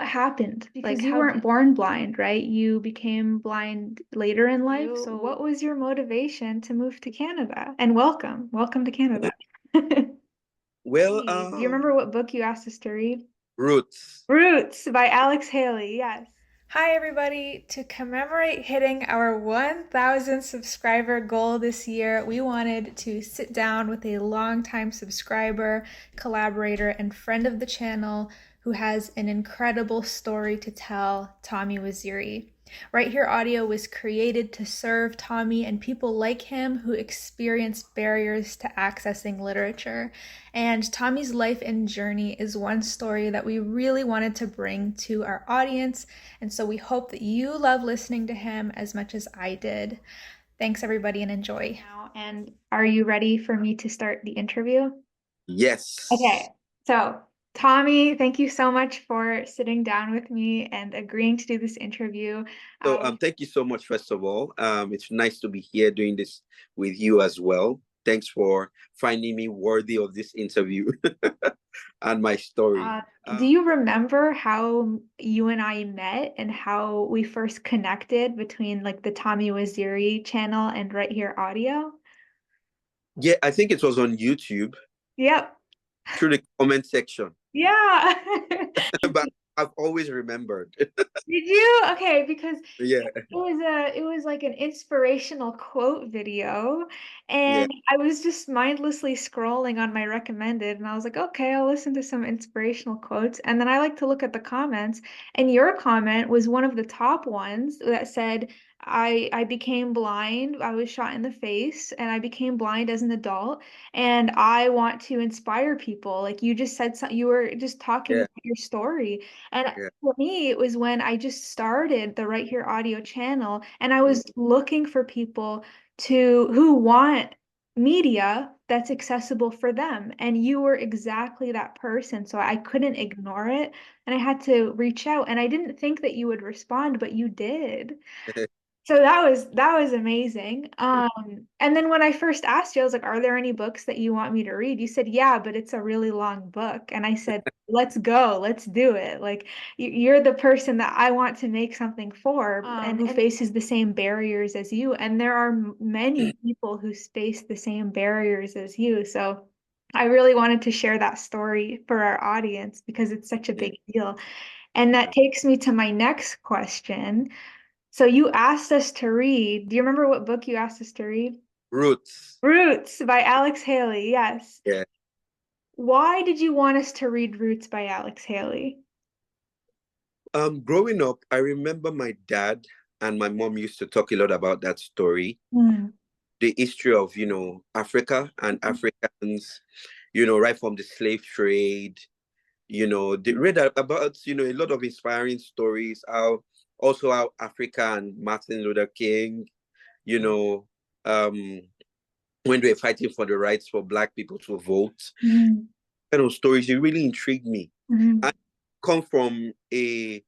happened? Because you weren't born blind, right? You became blind later in life. So what was your motivation to move to Canada? And welcome to Canada. Do Well, you remember what book you asked us to read? Roots. Roots by Alex Haley, yes. Hi, everybody. To commemorate hitting our 1,000 subscriber goal this year, we wanted to sit down with a longtime subscriber, collaborator, and friend of the channel who has an incredible story to tell, Tommy Waziri. Righthear Audio was created to serve Tommy and people like him who experience barriers to accessing literature. And Tommy's life and journey is one story that we really wanted to bring to our audience. And so we hope that you love listening to him as much as I did. Thanks, everybody, and enjoy. And are you ready for me to start the interview? Yes. Okay, so Tommy, thank you so much for sitting down with me and agreeing to do this interview. So, thank you so much, first of all. It's nice to be here doing this with you as well. Thanks for finding me worthy of this interview and my story. Do you remember how you and I met and how we first connected between like the Tommy Waziri channel and Righthear Audio? Yeah, I think it was on YouTube Yep. through the comment section, Yeah. but I've always remembered. Did you? Okay, because Yeah, it was like an inspirational quote video, yeah, and I was just mindlessly scrolling on my recommended, and I was like, okay, I'll listen to some inspirational quotes. And then I like to look at the comments, and your comment was one of the top ones that said, I became blind. I was shot in the face, and I became blind as an adult, and I want to inspire people. Like you just said, you were just talking yeah, about your story. And yeah. for me, it was when I just started the Righthear Audio channel and I Mm, was looking for people who want media that's accessible for them. And you were exactly that person. So I couldn't ignore it and I had to reach out. And I didn't think that you would respond, but you did. So that was amazing. And then when I first asked you, I was like, "Are there any books that you want me to read?" You said, "Yeah, but it's a really long book." And I said, "Let's go, let's do it." Like you're the person that I want to make something for, and who faces the same barriers as you. And there are many people who face the same barriers as you. So I really wanted to share that story for our audience because it's such a mm, big deal. And that takes me to my next question. So you asked us to read. Do you remember what book you asked us to read? Roots. Roots by Alex Haley. Yes. Yeah. Why did you want us to read Roots by Alex Haley? Growing up, I remember my dad and my mom used to talk a lot about that story, Mm. the history of, Africa and Africans, right from the slave trade. They read about, a lot of inspiring stories, how Africa and Martin Luther King, you know, um, when they were fighting for the rights for Black people to vote, Mm. kind of stories, it really intrigued me. Mm. I come from the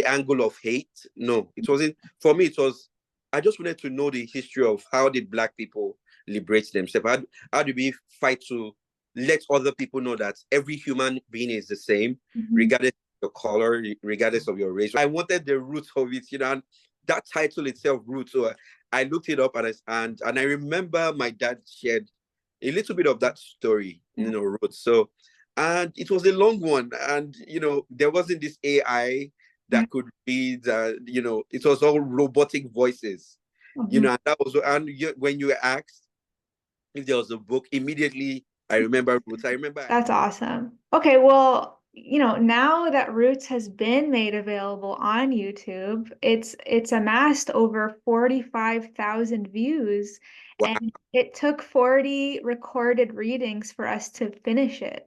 angle of hate. No, it wasn't for me. It was I just wanted to know the history of how did Black people liberate themselves. How do we fight to let other people know that every human being is the same, Mhm. regardless of your color, regardless of your race. I wanted the roots of it, and that title itself, roots. So I looked it up and I remember my dad shared a little bit of that story, roots. So and it was a long one, and there wasn't this AI Mhm. that could read. It was all robotic voices. Mhm. And that was when you were asked if there was a book, immediately I remember Roots. I remember. That's awesome. Okay, well, now that Roots has been made available on YouTube, it's amassed over 45,000 views, Wow, and it took 40 recorded readings for us to finish it.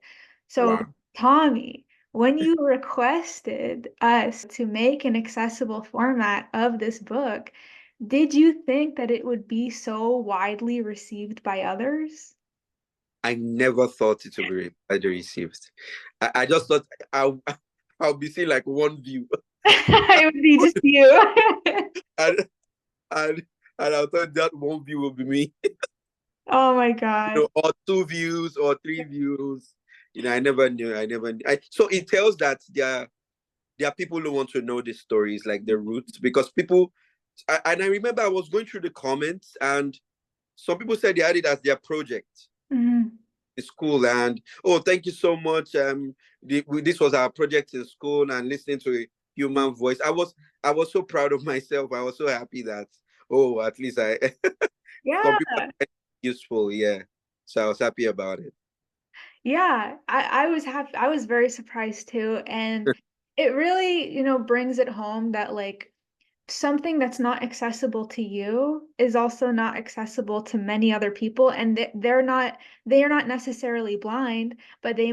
So, wow. Tommy, when you requested us to make an accessible format of this book, did you think that it would be so widely received by others? I never thought it would be widely received. I just thought I'll, I'll be seeing like one view, It would be just you. and and and I thought that one view will be me, Oh my God. or two views or three views. I never knew. So it tells that there are people who want to know the stories, like the roots, because people. And I remember I was going through the comments, and some people said they had it as their project Mm-hmm. in school, and oh, thank you so much. This was our project in school, and listening to a human voice. I was so proud of myself. I was so happy that at least I some Yeah. people find it useful. Yeah, so I was happy about it. Yeah, I was happy. I was very surprised too. And it really, brings it home that like something that's not accessible to you is also not accessible to many other people. And they are not necessarily blind, but Yeah,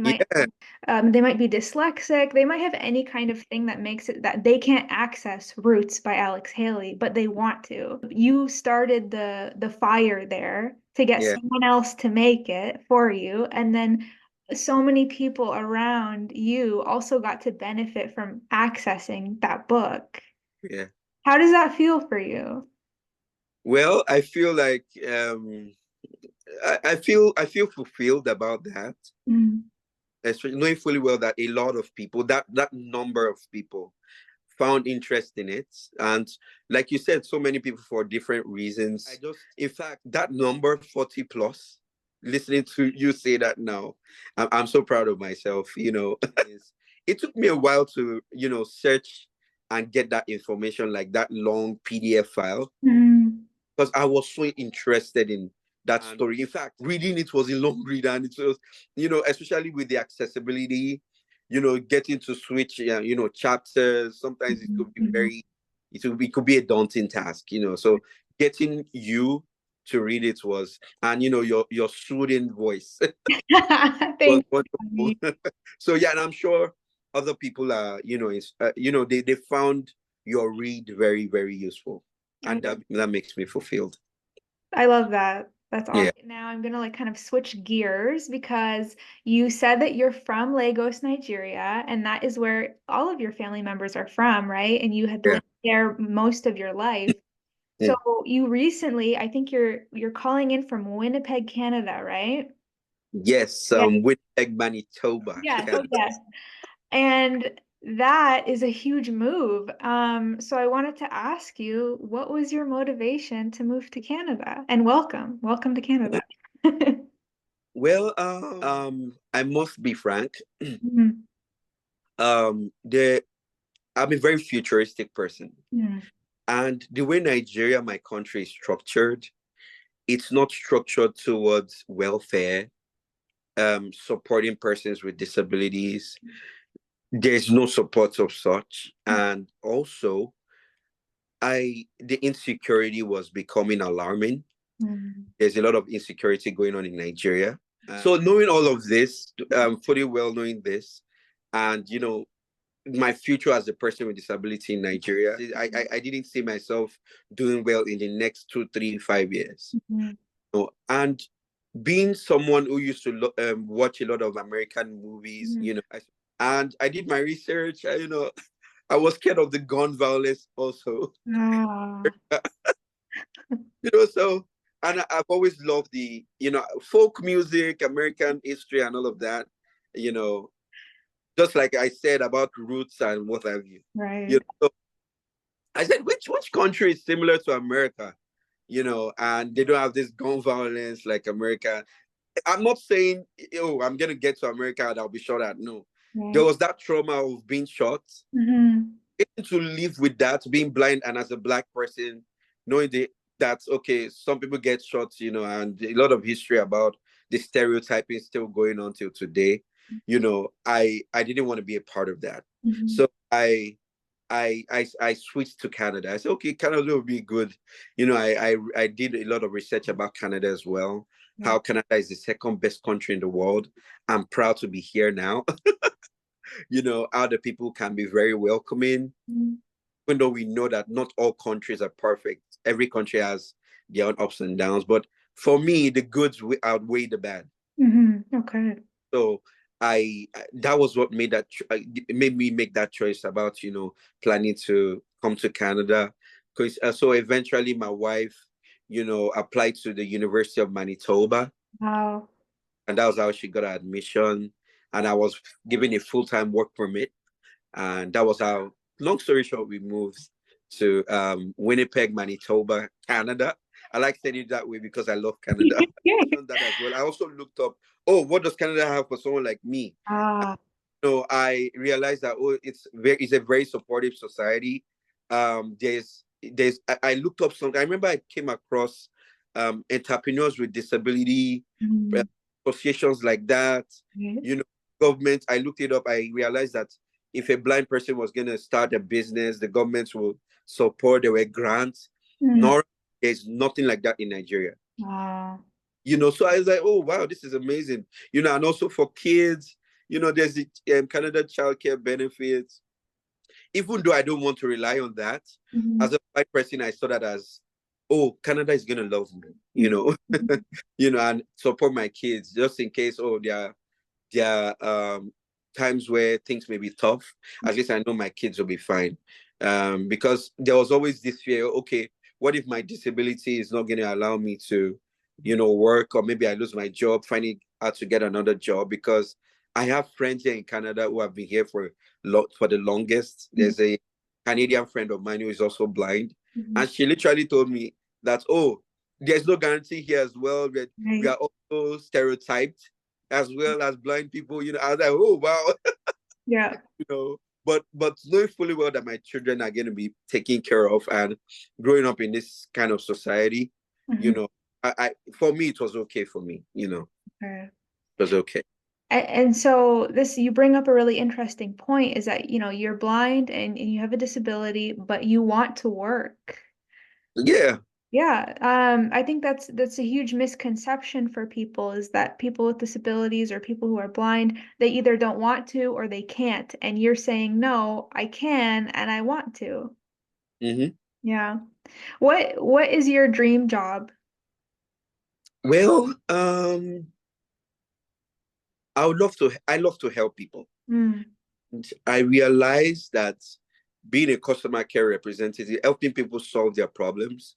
they might be dyslexic. They might have any kind of thing that makes it that they can't access Roots by Alex Haley, but they want to. You started the fire there to get yeah, someone else to make it for you, and then so many people around you also got to benefit from accessing that book. yeah. How does that feel for you? Well, I feel like I feel fulfilled about that, Mm. especially knowing fully well that a lot of people, that number of people, found interest in it, and like you said, so many people for different reasons. In fact, that number 40 plus, listening to you say that now, I'm so proud of myself. It took me a while to search and get that information, like that long PDF file, Mm. because I was so interested in that story. In fact, reading it was a long read, and it was, especially with the accessibility, getting to switch, chapters. Sometimes it could be Mhm. it could be a daunting task. So getting you to read it was, and your soothing voice was Thank wonderful. you. So yeah, and I'm sure other people are, they found your read very, very useful, and that makes me fulfilled. I love that. That's Yeah, awesome. Now I'm gonna like kind of switch gears because you said that you're from Lagos, Nigeria, and that is where all of your family members are from, right? And you had yeah. lived there most of your life. So Mm. you recently, I think you're calling in from Winnipeg, Canada, right? Yes, Yeah. Winnipeg, Manitoba, Yes, Canada. yes. And that is a huge move. So I wanted to ask you, what was your motivation to move to Canada? And welcome to Canada. Well, I must be frank. Mhm. The I'm a very futuristic person, Mhm. and the way Nigeria, my country, is structured, it's not structured towards welfare, supporting persons with disabilities. There's no support of such, and also, the insecurity was becoming alarming. Mhm. There's a lot of insecurity going on in Nigeria. So knowing all of this, fully well knowing this, and my future as a person with disability in Nigeria, I didn't see myself doing well in the next 2, 3, 5 years. Mhm. And being someone who used to watch a lot of American movies, Mhm. and I did my research. I was scared of the gun violence also. Ah, So, and I've always loved the folk music, American history, and all of that. You know, just like I said about roots and what have you. right. So I said, which country is similar to America? And they don't have this gun violence like America. I'm not saying, I'm gonna get to America and I'll be shot at. No, there Right. was that trauma of being shot, Mhm. getting to live with that, being blind, and as a black person, knowing that okay, some people get shot, and a lot of history about the stereotyping still going on till today. I didn't want to be a part of that, Mhm. so I switched to Canada. I said, okay, Canada will be good. I did a lot of research about Canada as well. Yeah. How Canada is the second best country in the world. I'm proud to be here now. How the people can be very welcoming, Mhm. even though we know that not all countries are perfect. Every country has their own ups and downs. But for me, the goods outweigh the bad. Mhm. Okay. So that was what made me make that choice about planning to come to Canada. Because so eventually my wife applied to the University of Manitoba, Wow. and that was how she got her admission. and I was given a full-time work permit. And that was how, long story short, we moved to Winnipeg, Manitoba, Canada. I like saying it that way because I love Canada. Done that as well. I also looked up, oh, what does Canada have for someone like me? So I realized that it's a very supportive society. I looked up something. I remember I came across entrepreneurs with disability associations like that. You know, government. I looked it up. I realized that if a blind person was going to start a business, the government will support. There were grants. Nor there's nothing like that in Nigeria. You know, so I was like, oh wow, this is amazing. You know, and also for kids, you know, there's the Canada childcare benefits. Even though I don't want to rely on that, as a white person, I saw that as, oh, Canada is gonna love me, you know, you know, and support my kids just in case. Oh, there are times where things may be tough. At least I know my kids will be fine, because there was always this fear. Okay, what if my disability is not gonna allow me to, you know, work, or maybe I lose my job, finding out to get another job, because I have friends here in Canada who have been here for the longest. There's a Canadian friend of mine who is also blind, and she literally told me that, oh, there's no guarantee here as well. We are also stereotyped as well as blind people. You know, I was like, oh wow, yeah, you know. But knowing fully well that my children are going to be taken care of and growing up in this kind of society, you know, I for me it was okay for me. You know, it was okay. And so this, you bring up a really interesting point, is that, you know, you're blind and you have a disability, but you want to work. Yeah. Yeah. I think that's a huge misconception for people, is that people with disabilities or people who are blind, they either don't want to or they can't. And you're saying, no, I can and I want to. Yeah. What is your dream job? Well, I love to help people. And I realized that being a customer care representative, helping people solve their problems,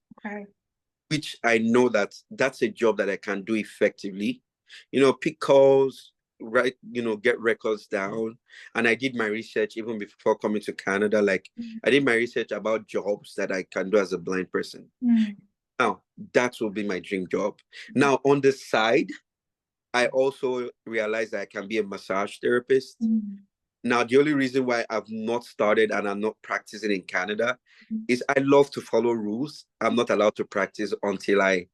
which I know that that's a job that I can do effectively. You know, pick calls, right, you know, get records down. And I did my research even before coming to Canada. Like, I did my research about jobs that I can do as a blind person. Now, that will be my dream job. Now, on the side, I also realized that I can be a massage therapist. Now, the only reason why I've not started and I'm not practicing in Canada is I love to follow rules. I'm not allowed to practice until I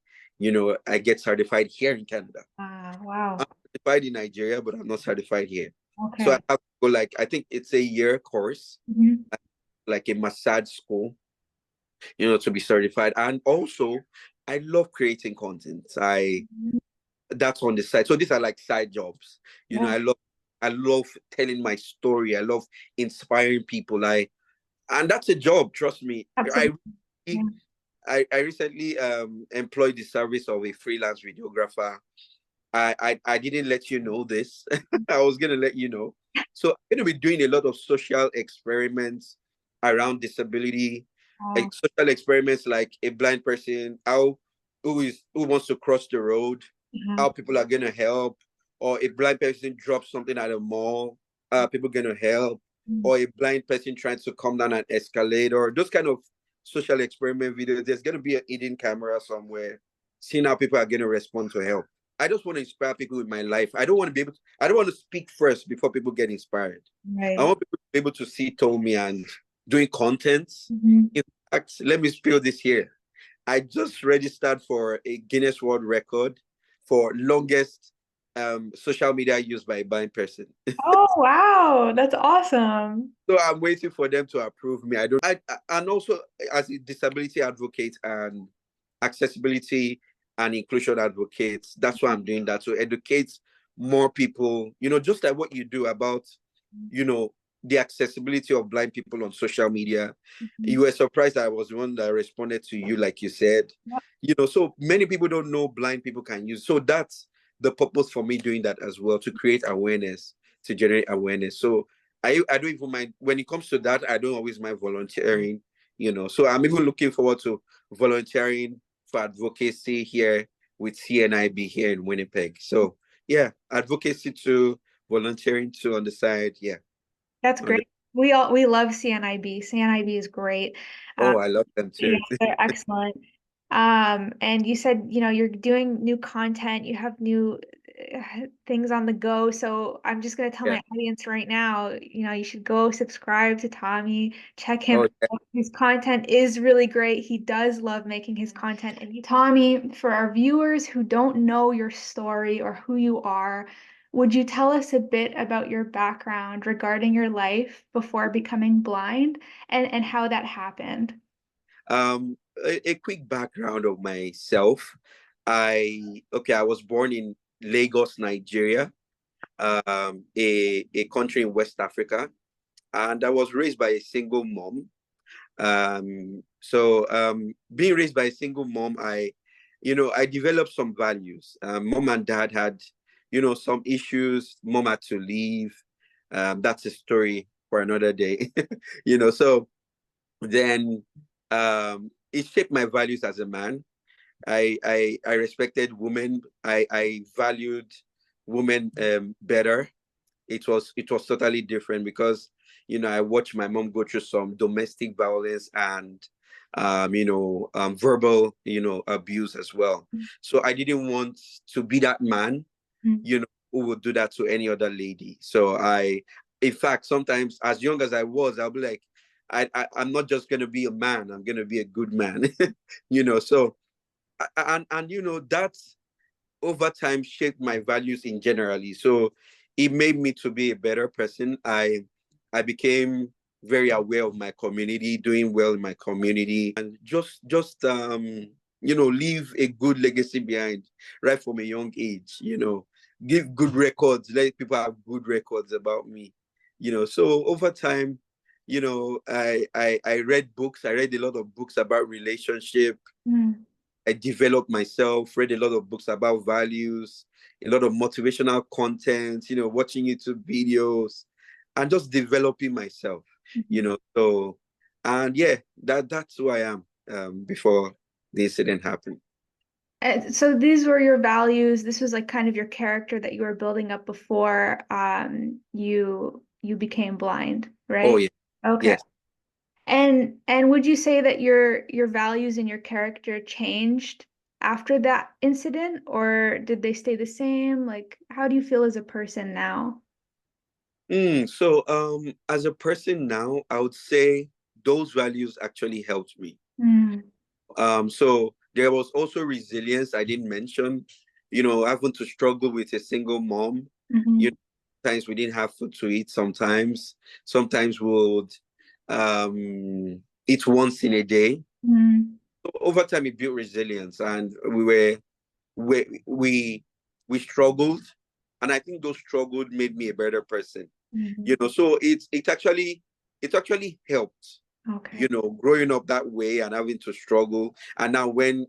get certified here in Canada. Wow. I'm certified in Nigeria, but I'm not certified here. Okay. So I have to go, like, I think it's a year course, like a massage school, you know, to be certified. And also, I love creating content. That's on the side. So these are like side jobs. You know, I love telling my story. I love inspiring people. And that's a job, trust me. Absolutely. I recently employed the service of a freelance videographer. I didn't let you know this. I was gonna let you know. So I'm gonna be doing a lot of social experiments around disability, like social experiments like a blind person, who wants to cross the road, how people are gonna help, or a blind person drops something at a mall, people gonna help, or a blind person trying to come down an escalator. Those kind of social experiment videos. There's gonna be a hidden camera somewhere, seeing how people are gonna respond to help. I just want to inspire people with my life. I don't want to speak first before people get inspired. I want people to be able to see Tommy and doing content. In fact, let me spill this here. I just registered for a Guinness World Record for longest social media used by a blind person. Oh wow, that's awesome. So I'm waiting for them to approve me. And also as a disability advocate and accessibility and inclusion advocate, that's why I'm doing that, to educate more people, you know, just like what you do about, you know, the accessibility of blind people on social media. You were surprised that I was the one that responded to you, like you said. You know, so many people don't know blind people can use. So that's the purpose for me doing that as well, to create awareness, to generate awareness. So I don't even mind when it comes to that. I don't always mind volunteering, you know. So I'm even looking forward to volunteering for advocacy here with CNIB here in Winnipeg. So yeah, advocacy to volunteering too on the side. Yeah. That's great. We love CNIB. CNIB is great. Oh, I love them Yeah, too. they're excellent. And you said, you're doing new content, you have new things on the go. So I'm just gonna tell Yeah. my audience right now, you should go subscribe to Tommy, check him Oh, yeah. out. His content is really great. He does love making his content. And Tommy, for our viewers who don't know your story or who you are, would you tell us a bit about your background regarding your life before becoming blind and how that happened? A quick background of myself. I was born in Lagos, Nigeria, a country in West Africa, and I was raised by a single mom. Being raised by a single mom, I developed some values. Mom and dad had, some issues. Mom had to leave. That's a story for another day. So then it shaped my values as a man. I respected women. I valued women better. It was totally different because I watched my mom go through some domestic violence and verbal abuse as well. So I didn't want to be that man who would do that to any other lady. So in fact, sometimes as young as I was, I'll be like, I'm not just gonna be a man. I'm gonna be a good man. So that over time shaped my values in generally. So it made me to be a better person. I became very aware of my community, doing well in my community, and just leave a good legacy behind right from a young age. Give good records, let people have good records about me. So over time, I read books. I read a lot of books about relationship. I developed myself, read a lot of books about values, a lot of motivational content, watching YouTube videos and just developing myself, So, and yeah, that's who I am before the incident happened. And so these were your values. This was like kind of your character that you were building up before you became blind, Oh, right? yeah. Okay. Yes. And would you say that your values and your character changed after that incident, or did they stay the same? Like, how do you feel as a person now? So as a person now, I would say those values actually helped me. Mm, So there was also resilience I didn't mention, having to struggle with a single mom. You mhm, know, Sometimes we didn't have food to eat, sometimes we would eat once in a day. mm, So over time it built resilience and we struggled. And I think those struggles made me a better person. mhm. So it actually helped, Okay. growing up that way and having to struggle. And now when,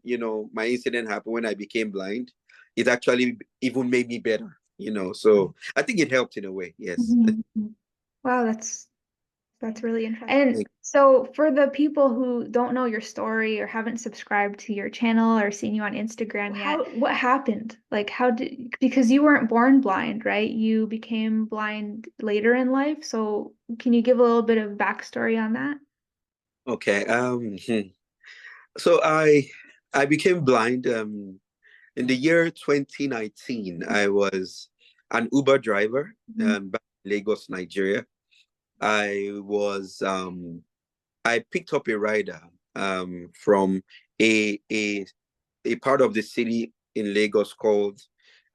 my incident happened, when I became blind, it actually even made me better. So I think it helped in a way. Yes. Mhm, mhm. Wow, that's really interesting. And so for the people who don't know your story or haven't subscribed to your channel or seen you on Instagram yet, what happened? Like because you weren't born blind, right? You became blind later in life. So can you give a little bit of backstory on that? Okay. So I became blind in the year 2019. I was an Uber driver Mhm, back in Lagos, Nigeria. I was I picked up a rider from a a part of the city in Lagos called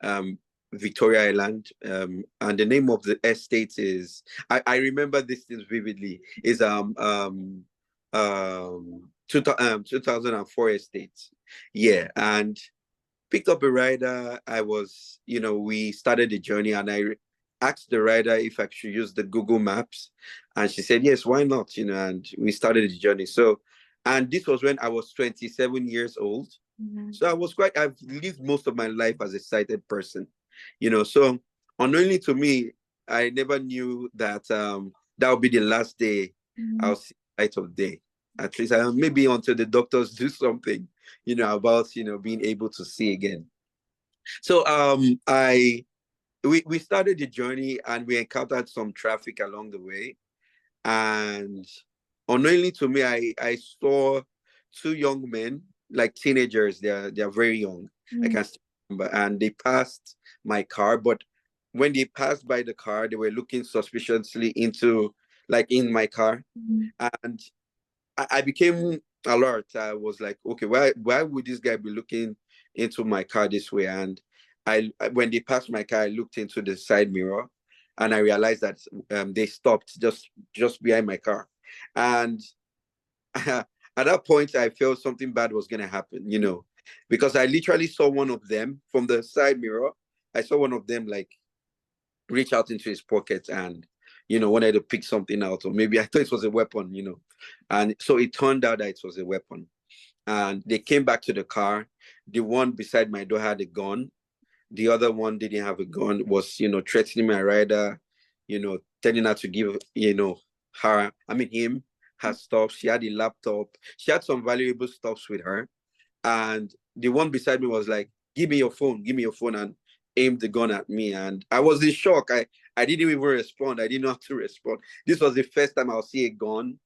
um, Victoria Island, and the name of the estate is I remember this things vividly is 2004 estate. Yeah, and picked up a rider. We started the journey, and I asked the rider if I should use the Google Maps, and she said yes, why not? And we started the journey. So, and this was when I was 27 years old. mhm, So I've lived most of my life as a sighted person. So unknowingly to me, I never knew that that would be the last day mhm, I'll see the light of day. At least maybe until the doctors do something, about being able to see again. So I we started the journey and we encountered some traffic along the way. And unknowingly to me, I saw two young men, like teenagers. They're very young. I can still remember. And they passed my car, but when they passed by the car, they were looking suspiciously into in my car. And I became alert. I was like, okay, why would this guy be looking into my car this way? And when they passed my car, I looked into the side mirror, and I realized that they stopped just behind my car. And at that point, I felt something bad was gonna happen, because I literally saw one of them from the side mirror. I saw one of them reach out into his pocket and wanted to pick something out, or maybe I thought it was a weapon, and so it turned out that it was a weapon. And they came back to the car. The one beside my door had a gun. The other one didn't have a gun, was threatening my rider, telling her to give him her stuff. She had a laptop. She had some valuable stuffs with her. And the one beside me was like, give me your phone, and aimed the gun at me. And I was in shock. I didn't even respond. I didn't know how to respond. This was the first time I'll see a gun,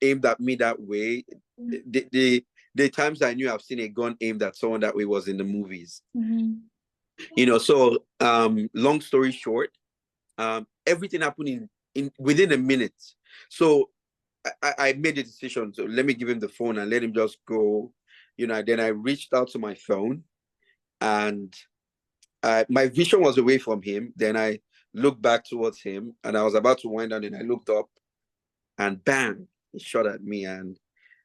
aimed at me that way. The times I knew I've seen a gun aimed at someone that way was in the movies. So long story short, everything happened in within a minute. So I made a decision. So let me give him the phone and let him just go. Then I reached out to my phone, and my vision was away from him. Then I looked back towards him, and I was about to wind down, and I looked up, and bang, he shot at me. And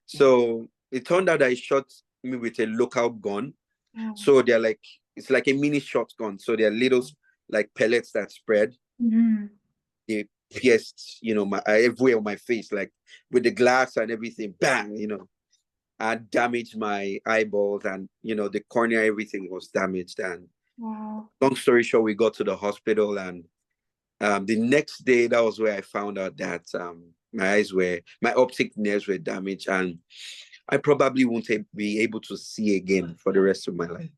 so it turned out that he shot me with a local gun. So they're it's like a mini shotgun. So they're little pellets that spread. They pierced, my everywhere on my face, with the glass and everything, bang, and damaged my eyeballs, and the cornea, everything was damaged. And long story short, we got to the hospital, and the next day, that was where I found out that my optic nerves were damaged, and I probably won't be able to see again for the rest of my life.